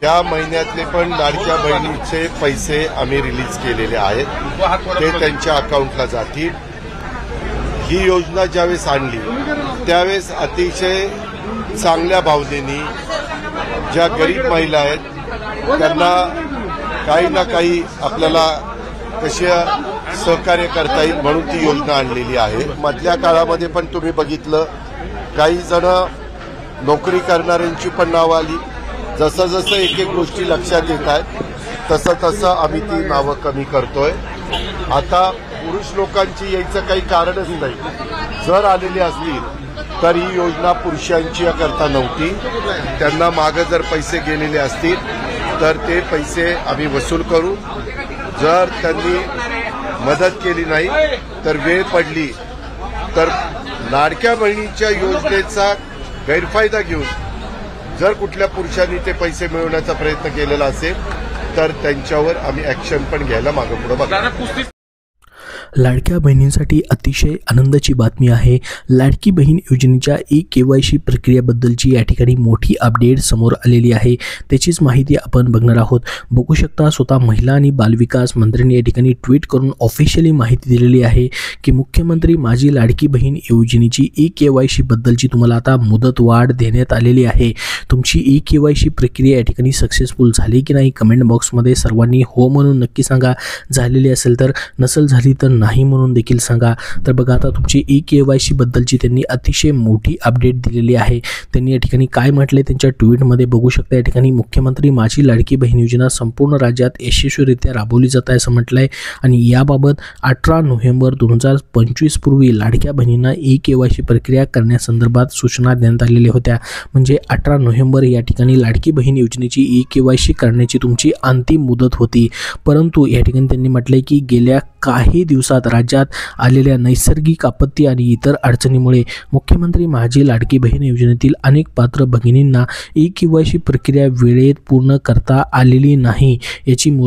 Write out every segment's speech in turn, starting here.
या महिन्यातले पण लाडक्या बहिणीचे पैसे आम्ही रिलीज केलेले आहेत, ते त्यांच्या अकाउंटला जातील। ही योजना ज्यावेळेस आणली त्यावेळेस अतिशय चांगल्या भावनेने ज्या गरीब महिला आहेत त्यांना काही ना काही आपल्याला कसे सहकार्य करता येईल म्हणून ती योजना आणलेली आहे। मधल्या काळामध्ये पण तुम्ही बघितलं काही जण नोकरी करणाऱ्यांची पण नावं आली। जसं जसं एक एक गोष्टी लक्षात येत आहेत तसं तसं आम्ही ती नावं कमी करतोय। आता पुरुष लोकांची यायचं काही कारणच नाही। जर आलेली असतील तर ही योजना पुरुषांची करता नव्हती, त्यांना मागे जर पैसे गेलेले असतील तर ते पैसे आम्ही वसूल करू। जर त्यांनी मदत केली नाही तर वेळ पडली तर लाडक्या बहिणीच्या योजनेचा गैरफायदा घेऊन जर कुठल्या पुरुषांनी ते पैसे मिळवण्याचा प्रयत्न केलेला असेल तर त्यांच्यावर आम्ही ॲक्शन पण घ्यायला मागे पुढे बघू। लाडक्या बहिणींसाठी अतिशय आनंदाची बातमी आहे। लाडकी बहीण योजनेच्या KYC प्रक्रियेबद्दलची या ठिकाणी मोठी अपडेट समोर आलेली आहे, त्याचीच माहिती आपण बघणार आहोत। बघू शकता स्वतः महिला आणि बालविकास मंत्र्यांनी या ठिकाणी ट्विट करून ऑफिशियली माहिती दिलेली आहे की मुख्यमंत्री माझी लाडकी बहीण योजनेची KYC बद्दलची तुम्हाला आता मुदतवाढ देण्यात आलेली आहे। तुमची KYC प्रक्रिया या ठिकाणी सक्सेसफुल झाली की नाही कमेंट बॉक्समध्ये सर्वांनी हो म्हणून नक्की सांगा। झालेली असेल तर, नसेल झाली तर नाही म्हणून देखील सांगा। तर बघा आता तुमची KYC बद्दलची त्यांनी अतिशय मोठी अपडेट दिलेली आहे। त्यांनी या ठिकाणी काय म्हटले त्यांच्या ट्विटमध्ये बघू शकता। या ठिकाणी मुख्यमंत्री माझी लाडकी बहीण योजना संपूर्ण राज्यात यशस्वीरित्या राबवली जात आहे असं म्हटलंय आणि याबाबत 18 नोव्हेंबर 2025 पूर्वी लाडक्या बहिणींना KYC प्रक्रिया करण्यासंदर्भात सूचना देण्यात आलेल्या होत्या। म्हणजे 18 नोव्हेंबर या ठिकाणी लाडकी बहीण योजनेची KYC करण्याची तुमची अंतिम मुदत होती, परंतु या ठिकाणी त्यांनी म्हटलंय की गेल्या काही दिवसात राज्यात आलेल्या नैसर्गिक आपत्ती आणि इतर अडचणीमुळे मुख्यमंत्री माझी लाडकी बहीण योजनेतील अनेक पात्र भगिनींना KYC प्रक्रिया वेळेत पूर्ण करता आलेली नाही याची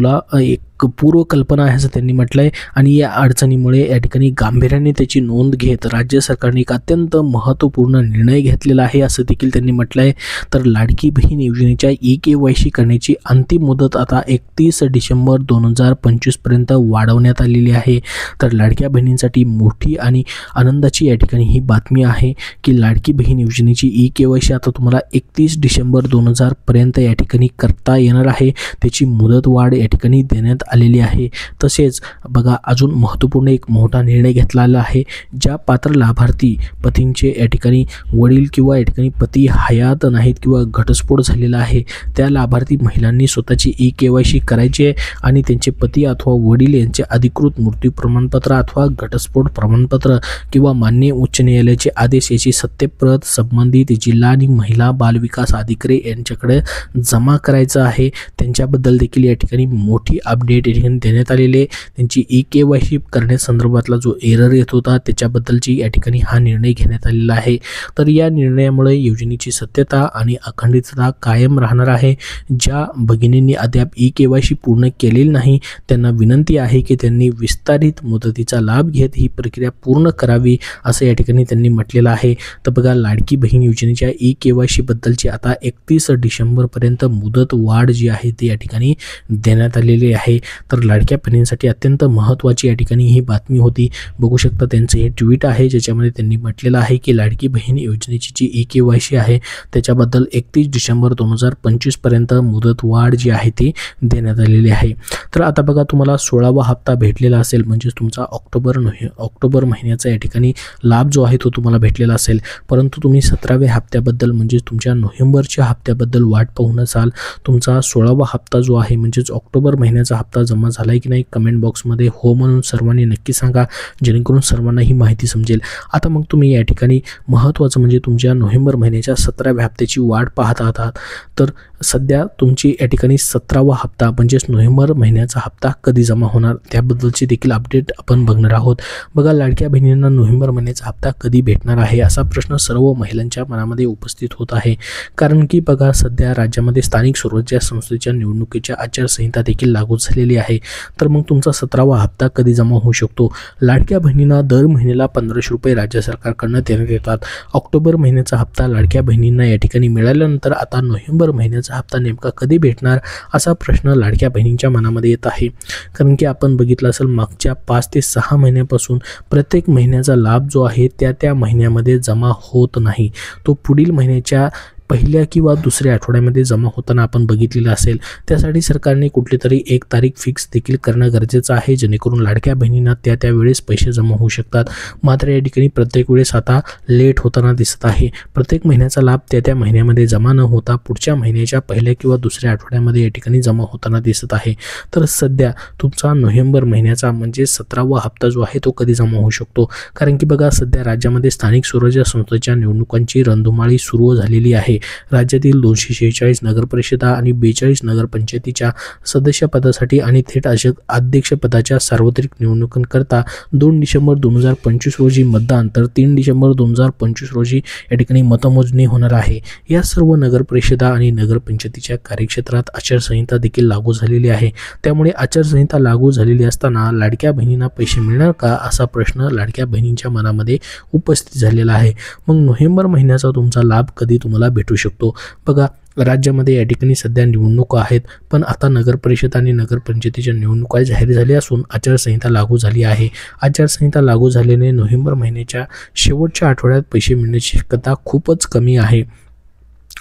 एक पूर्वकल्पना आहे असं त्यांनी म्हटलंय आणि या अडचणीमुळे या ठिकाणी गांभीर्याने त्याची नोंद घेत राज्य सरकारने एक अत्यंत महत्त्वपूर्ण निर्णय घेतलेला आहे असं देखील त्यांनी म्हटलंय। तर लाडकी बहीण योजनेच्या KYC करण्याची अंतिम मुदत आता 31 डिसेंबर 2025 पर्यंत वाढवण्यात आलेली आहे। तर लाडक्या बहिणींसाठी मोठी आणि आनंदाची या ठिकाणी ही बातमी आहे की लाडकी बहीण योजनेची KYC आता तुम्हाला 31 डिसेंबर 2000 पर्यंत या ठिकाणी करता येणार आहे। त्याची मुदतवाढ या ठिकाणी देण्यात आलेली आहे। तसेच बघा अजून महत्त्वपूर्ण एक मोठा निर्णय घेतलेला आहे। ज्या पात्र लाभार्थी पतींचे या ठिकाणी वडील किंवा या ठिकाणी पती हयात नाहीत किंवा घटस्फोट झालेला आहे त्या लाभार्थी महिलांनी स्वतःची KYC करायची आहे आणि त्यांचे पती अथवा वडील यांचे अधिकृत मृत्यू प्रमाणपत्र अथवा घटस्फोट प्रमाणपत्र किंवा मान्य उच्च न्यायालयाचे आदेश याची सत्यप्रत संबंधित जिल्हा आणि महिला बालविकास अधिकारी यांच्याकडे जमा करायचं आहे। त्यांच्याबद्दल देखील या ठिकाणी मोठी अपडेट या ठिकाणी देण्यात आलेले। त्यांची KYC करण्यासंदर्भातला जो एरर येत होता त्याच्याबद्दलची या ठिकाणी हा निर्णय घेण्यात आलेला आहे। तर या निर्णयामुळे योजनेची सत्यता आणि अखंडितता कायम राहणार आहे। ज्या भगिनींनी अद्याप KYC पूर्ण केलेली नाही त्यांना विनंती आहे की त्यांनी विस्तारित मुदतीचा लाभ घेत ही प्रक्रिया पूर्ण करावी असं या ठिकाणी त्यांनी म्हटलेलं आहे। तर बघा लाडकी बहीण योजनेच्या KYC बद्दलची आता 31 डिसेंबर पर्यंत मुदत वाढ जी आहे ती या ठिकाणी देण्यात आलेली आहे। तर लाडक्या बहिणींसाठी अत्यंत महत्त्वाची या ठिकाणी ही बातमी होती। बघू शकता त्यांचं हे ट्विट आहे ज्याच्यामध्ये त्यांनी म्हटलेलं आहे की लाडकी बहीण योजनेची जी KYC आहे त्याच्याबद्दल 31 डिसेंबर 2025 पर्यंत मुदत वाढ जी आहे ती देण्यात आलेली आहे। तर आता बघा तुम्हाला 16वा हप्ता भेटलेला असेल म्हणजे तुमचा ऑक्टोबर महिन्याचा या ठिकाणी लाभ जो आहे तो तुम्हाला भेटलेला असेल, परंतु तुम्ही 17व्या हप्त्याबद्दल म्हणजे तुमच्या नोव्हेंबरच्या हप्त्याबद्दल वाट पाहून असाल। तुमचा 16वा हप्ता जो आहे म्हणजेच ऑक्टोबर महिन्याचा हप्ता जमा झालाय की नाही कमेंट बॉक्समध्ये हो म्हणून सर्वांनी नक्की सांगा, जेणेकरून सर्वांना ही माहिती समजेल। आता मग तुम्ही या ठिकाणी महत्त्वाचं म्हणजे तुमच्या नोव्हेंबर महिन्याच्या 17व्या हप्त्याची वाट पाहत आहात, तर सध्या तुमची या ठिकाणी 17वा हप्ता म्हणजेच नोव्हेंबर महिन्याचा हप्ता कधी जमा होणार त्याबद्दलची देखील अपडेट आपण बघणार आहोत। बघा लाडक्या बहिणींना नोव्हेंबर महिन्याचा हप्ता कधी भेटणार आहे असा प्रश्न सर्व महिलांच्या मनामध्ये उपस्थित होत आहे, कारण की बघा सध्या राज्यामध्ये स्थानिक स्वराज्य संस्थेच्या निवडणुकीच्या आचारसंहिता देखील लागू झालेली झालेली आहे. तर मग तुमचा 17वा हप्ता कधी जमा होऊ शकतो? लाडक्या बहिणींना दर महिन्याला 1500 रुपये राज्य सरकारकडून देण्यात येतात. ऑक्टोबर महिन्याचा हप्ता लाडक्या बहिणींना या ठिकाणी मिळाल्यानंतर आता नोव्हेंबर महिन्याचा हप्ता नेमका कधी भेटणार असा प्रश्न लाडक्या बहिणींच्या मनामध्ये येत आहे. कारण की आपण बघितलं असेल मागच्या 5 ते 6 महिन्यापासून प्रत्येक महिन्याचा लाभ जो आहे त्या महिन्यामध्ये जमा होत नाही. तो पुढील महिन्याच्या पहिल्या किंवा दुसऱ्या आठवड्यामध्ये जमा होताना आपण बघितलेलं असेल. त्यासाठी सरकारने कुठली तरी एक तारीख फिक्स देखील करणं गरजेचं आहे, जेणेकरून लाडक्या बहिणींना त्या वेळेस पैसे जमा होऊ शकतात. मात्र या ठिकाणी प्रत्येक वेळेस आता लेट होताना दिसत आहे. प्रत्येक महिन्याचा लाभ त्या महिन्यामध्ये जमा न होता पुढच्या महिन्याच्या पहिल्या किंवा दुसऱ्या आठवड्यामध्ये या ठिकाणी जमा होताना दिसत आहे. तर सध्या तुमचा नोव्हेंबर महिन्याचा म्हणजे 17वा हप्ता जो आहे तो कधी जमा होऊ शकतो? कारण की बघा सध्या राज्यामध्ये स्थानिक स्वराज्य संस्थेच्या निवडणुकांची रणधुमाळी सुरू झालेली आहे. राज्यातील 246 नगरपरिषदा आणि 42 नगरपंचायतीच्या सदस्यपदासाठी आणि थेट अध्यक्षपदाच्या सार्वत्रिक निवडणुकांकरता 2 डिसेंबर 2025 रोजी मतदान तर 3 डिसेंबर 2025 रोजी या ठिकाणी मतमोजणी होणार आहे. या सर्व नगरपरिषदा आणि नगरपंचायतीच्या कार्यक्षेत्रात आचारसंहिता देखील लागू झालेली आहे. त्यामुळे आचारसंहिता लागू झालेली असताना लाडक्या बहिणींना पैसे मिळणार का असा प्रश्न लाडक्या बहिणींच्या मनामध्ये उपस्थित झालेला आहे. मग नोव्हेंबर महिन्याचा तुमचा लाभ कधी तुम्हाला भेटू शकतो? बघा राज्यामध्ये या ठिकाणी सध्या निवडणुका आहेत, पण आता नगरपरिषद आणि नगरपंचायतीच्या निवडणुका जाहीर झाल्या असून आचारसंहिता लागू झाली आहे. आचारसंहिता लागू झाल्याने नोव्हेंबर महिन्याच्या शेवटच्या आठवड्यात पैसे मिळण्याची शक्यता खूपच कमी आहे.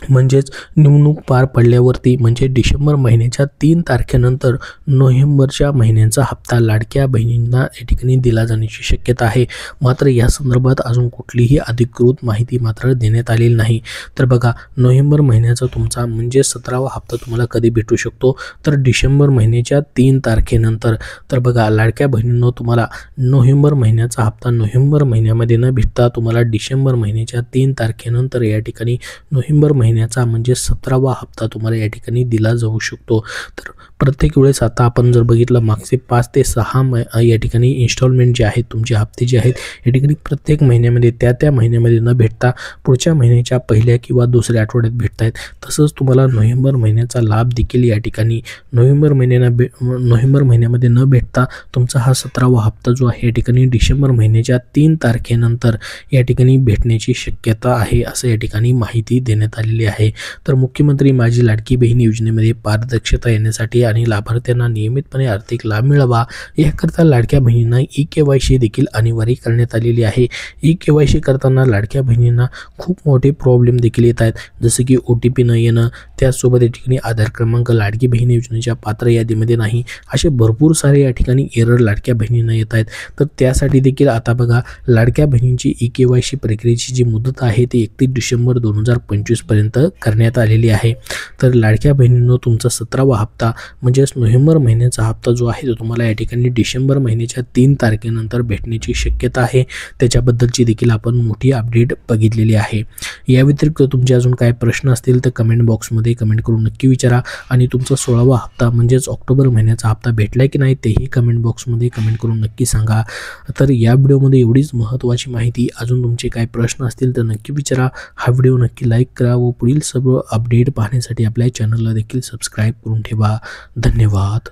म्हणजेच निवडणूक पार पडल्यावरती म्हणजे डिसेंबर महिन्याच्या 3 तारखेनंतर नोव्हेंबरच्या महिन्याचा हप्ता लाडक्या बहिणींना या ठिकाणी दिला जाण्याची शक्यता आहे. मात्र या संदर्भात अजून कुठलीही अधिकृत माहिती मात्र देण्यात आलेली नाही. तर बघा नोव्हेंबर महिन्याचा तुमचा म्हणजे 17वा हप्ता तुम्हाला कधी भेटू शकतो? तर डिसेंबर महिन्याच्या 3 तारखेनंतर. तर बघा लाडक्या बहिणींनो तुम्हाला नोव्हेंबर महिन्याचा हप्ता नोव्हेंबर महिन्यामध्ये न भेटता तुम्हाला डिसेंबर महिन्याच्या 3 तारखेनंतर या ठिकाणी नोव्हेंबर महिन्याचा म्हणजे 17वा हप्ता तुम्हाला या ठिकाणी दिला जाऊ शकतो. तर प्रत्येक वेळेस आता आपण जर बघितलं मागचे 5 ते 6 या ठिकाणी इन्स्टॉलमेंट जे आहेत तुमचे हप्ते जे आहेत या ठिकाणी प्रत्येक महिन्यामध्ये त्या महिन्यामध्ये न भेटता पुढच्या महिन्याच्या पहिल्या किंवा दुसऱ्या आठवड्यात भेटत आहेत. तसंच तुम्हाला नोव्हेंबर महिन्याचा लाभ देखील या ठिकाणी नोव्हेंबर महिन्यामध्ये न भेटता तुमचा हा 17वा हप्ता जो आहे या ठिकाणी डिसेंबर महिन्याच्या 3 तारखेनंतर या ठिकाणी भेटण्याची शक्यता आहे असं या ठिकाणी माहिती देण्यात आली आहे. तर मुख्यमंत्री माझी लाडकी बहीण योजनेमध्ये पारदर्शकता येण्यासाठी आणि लाभार्थ्यांना नियमितपणे आर्थिक लाभ मिळावा याकरता लाडक्या बहिणींना ई-KYC देखील अनिवार्य करण्यात आलेली आहे. ई-KYC करताना लाडक्या बहिणींना खूप मोठे प्रॉब्लेम देखील येत आहेत, जसे की OTP न येणं, त्याचसोबत या ठिकाणी आधार क्रमांक लाडकी बहीण योजनेच्या पात्र यादीमध्ये नाही, असे भरपूर सारे या ठिकाणी एरर लाडक्या बहिणींना येत आहेत. तर त्यासाठी देखील आता बघा लाडक्या बहिणींची ई-KYC प्रक्रियेची जी मुदत आहे ती 31 डिसेंबर 2025 पर्यंत करण्यात आलेली आहे. तर लाडक्या बहिणींनो तुमचा 17वा हप्ता म्हणजेच नोव्हेंबर महिन्याचा हप्ता जो आहे तो तुम्हाला या ठिकाणी डिसेंबर महिन्याच्या 3 तारखेनंतर भेटण्याची शक्यता आहे. त्याच्याबद्दलची देखील आपण मोठी अपडेट बघितलेली आहे. या व्यतिरिक्त तुमचे अजून काय प्रश्न असतील तर कमेंट बॉक्समध्ये कमेंट करून नक्की विचारा आणि तुमचा 16वा हप्ता म्हणजेच ऑक्टोबर महिन्याचा हप्ता भेटलाय की नाही तेही कमेंट बॉक्समध्ये कमेंट करून नक्की सांगा. तर या व्हिडिओमध्ये एवढीच महत्त्वाची माहिती. अजून तुमचे काय प्रश्न असतील तर नक्की विचारा. हा व्हिडिओ नक्की लाईक करा व पुढील सर्व अपडेट पाहण्यासाठी आपल्या चॅनलला देखील सबस्क्राईब करून ठेवा. धन्यवाद.